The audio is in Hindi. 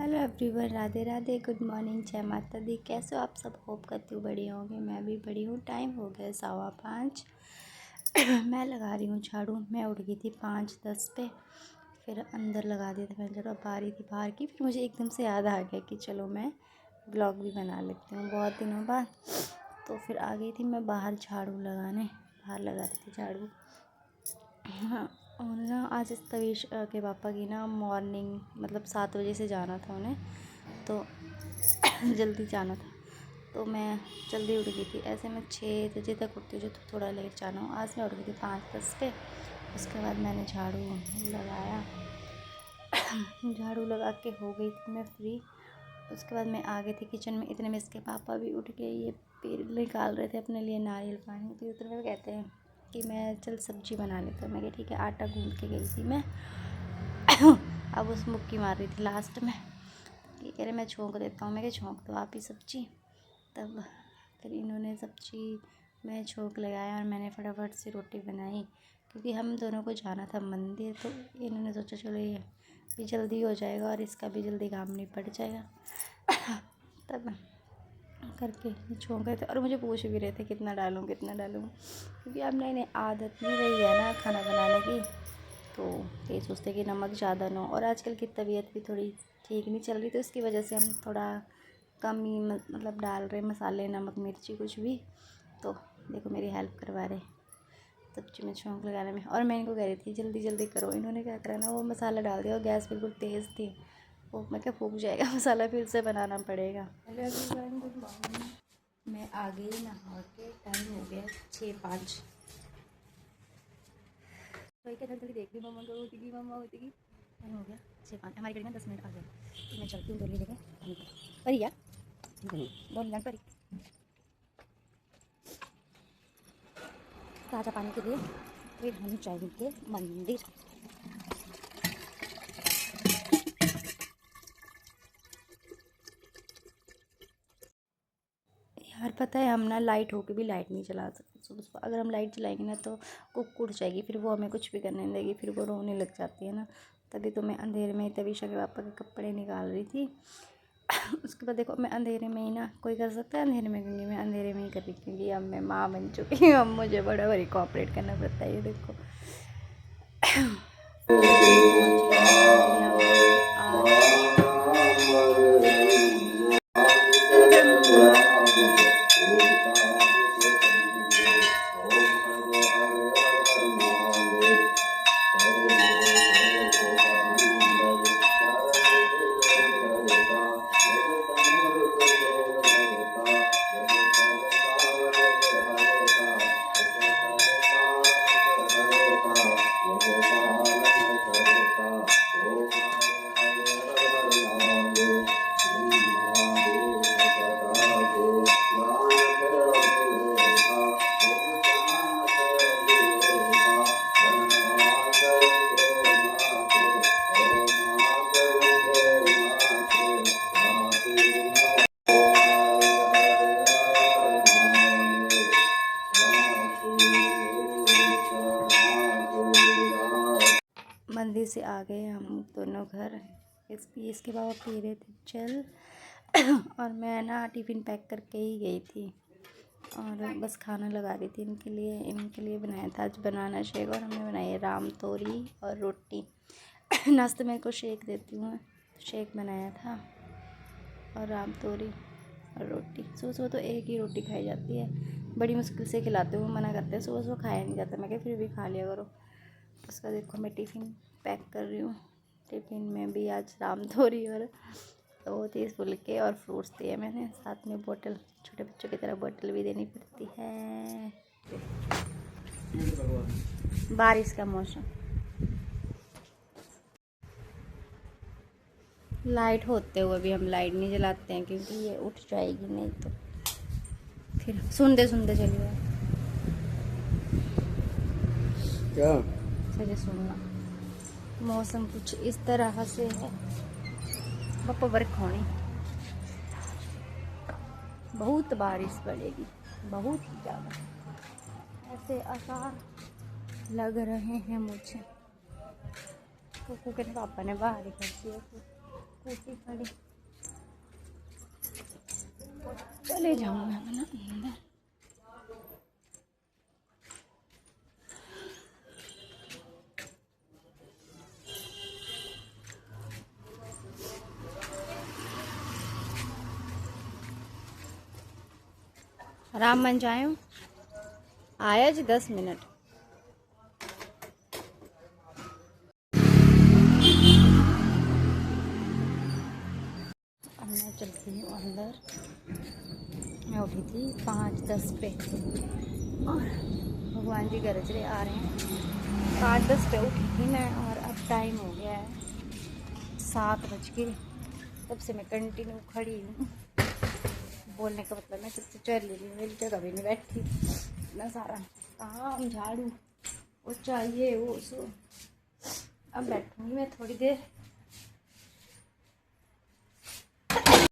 Hello everyone, Radhe Radhe, good morning, जय माता दी। कैसे हो आप सब? होप करती हूँ बढ़िया होंगे। मैं भी बढ़िया हूँ। टाइम हो गया 5:15। मैं लगा रही हूँ झाड़ू। मैं उठ गई थी 5:10 पे, फिर अंदर लगा दिया था मैंने झाड़ू। अब आ रही थी बाहर की, फिर मुझे एकदम से याद आ गया कि चलो मैं ब्लॉग भी बना लेती हूँ बहुत दिनों बाद। तो फिर आ गई थी मैं बाहर झाड़ू लगाने। बाहर लगा रही थी झाड़ू। हाँ, और ना आज तवीश के पापा की ना मॉर्निंग मतलब 7 बजे से जाना था उन्हें, तो जल्दी जाना था, तो मैं जल्दी उठ गई थी। ऐसे मैं 6 बजे तक उठती हूँ जो थोड़ा लेट जाना हो। आज मैं उठ गई थी 5:10 पे। उसके बाद मैंने झाड़ू लगाया। झाड़ू लगा के हो गई थी मैं फ्री। उसके बाद मैं आ गई थी किचन में। इतने में इसके पापा भी उठ गए। ये पेड़ निकाल रहे थे अपने लिए नारियल पानी। तो उतने में कहते हैं कि मैं चल सब्ज़ी बना लेता हूँ। मैं कहा ठीक है। आटा गूँध के गई थी मैं। अब उस मुक्की मार रही थी लास्ट में। ये कह रहे मैं छोंक देता हूँ। मैं क्या छोंक दो आप ही सब्ज़ी। तब फिर इन्होंने सब्ज़ी में छोंक लगाया और मैंने फटाफट से रोटी बनाई, क्योंकि हम दोनों को जाना था मंदिर। तो इन्होंने सोचा चलो ये भी जल्दी हो जाएगा और इसका भी जल्दी काम निपट जाएगा। तब करके छोंक रहे थे और मुझे पूछ भी रहे थे कितना डालूँ कितना डालूँ, क्योंकि अब नई आदत नहीं रही है ना खाना बनाने की। तो ये सोचते कि नमक ज़्यादा ना हो, और आजकल की तबीयत भी थोड़ी ठीक नहीं चल रही, तो इसकी वजह से हम थोड़ा कम ही मतलब डाल रहे मसाले, नमक मिर्ची कुछ भी। तो देखो मेरी हेल्प करवा रहे सब्जी में छोंक लगाने में। और मैं इनको कह रही थी जल्दी जल्दी करो। इन्होंने क्या करा ना, वो मसाला डाल दिया और गैस बिल्कुल तेज़ थी। वो मैं क्या फूक जाएगा मसाला, फिर से बनाना पड़ेगा। Hello everyone, good morning. मैं आ गई नहा के। टाइम हो गया 6:05। तो क्या जल्दी देख रही मम्मा होती की। टाइम हो गया 6:05। हमारी गाड़ी में 10 मिनट आ गया। तो मैं चलती हूँ डोली लेके। परी यार डोली लाइन परी। ताज़ा पानी के लिए फिर हम जाएंगे मंदिर। यार पता है, हम ना लाइट होके भी लाइट नहीं चला सकते सुबह। अगर हम लाइट जलाएंगे ना तो कुक उठ जाएगी, फिर वो हमें कुछ भी करने नहीं देगी, फिर वो रोने लग जाती है ना। तभी तो मैं अंधेरे में तवीशा के पापा के कपड़े निकाल रही थी। उसके बाद देखो मैं अंधेरे में ही ना, कोई कर सकता है अंधेरे में, क्योंकि मैं अंधेरे में ही कर रही, क्योंकि अब मैं माँ बन चुकी हूँ। अब मुझे बड़ा बड़ी कोऑपरेट करना पड़ता है। ये देखो मंदिर से आ गए हम दोनों घर। इसके बाबा पी रहे थे चल। और मैं ना टिफ़िन पैक करके ही गई थी और बस खाना लगा रही थी इनके लिए बनाया था आज बनाना शेक। और हमने बनाई राम तोरी और रोटी। नाश्ते में को शेक देती हूँ, शेक बनाया था और राम तोरी और रोटी। सुबह सुबह तो एक ही रोटी खाई जाती है, बड़ी मुश्किल से खिलाते हुए मना करते हैं। सुबह सुबह खाया नहीं जाता। मैं क्या फिर भी खा लिया करो। उसका देखो मैं टिफ़िन पैक कर रही हूँ। टिफ़िन में भी आज राम तोरी और 2-3 फुलके और फ्रूट्स दिए मैंने। साथ में बोतल, छोटे बच्चों की तरह बोतल भी देनी पड़ती है। बारिश का मौसम, लाइट होते हुए भी हम लाइट नहीं जलाते हैं, क्योंकि ये उठ जाएगी नहीं तो फिर सुनते सुनते चलिए क्या चलिए सुनना। मौसम कुछ इस तरह से है। पापा बर्फ होनी, बहुत बारिश पड़ेगी, बहुत ही ज़्यादा ऐसे आसार लग रहे हैं मुझे। तो कुकर पापा ने बाहर ही कर दिया। स्कूटी खड़ी, चले जाऊँ मैं ना अंदर। आराम बन जाए, आया जी 10 मिनट। अब मैं चलती हूँ अंदर। मैं उठी थी 5:10 पे और भगवान जी गरज रहे आ रहे हैं। 5:10 पे उठी थी मैं और अब टाइम हो गया है 7 बज के। तब से मैं कंटिन्यू खड़ी हूँ। बोलने का मतलब मैं सबसे चल रही हूँ, मेरी जगह भी नहीं बैठी। इतना सारा काम, झाड़ू वो चाहिए वो सो। अब बैठूँगी मैं थोड़ी देर।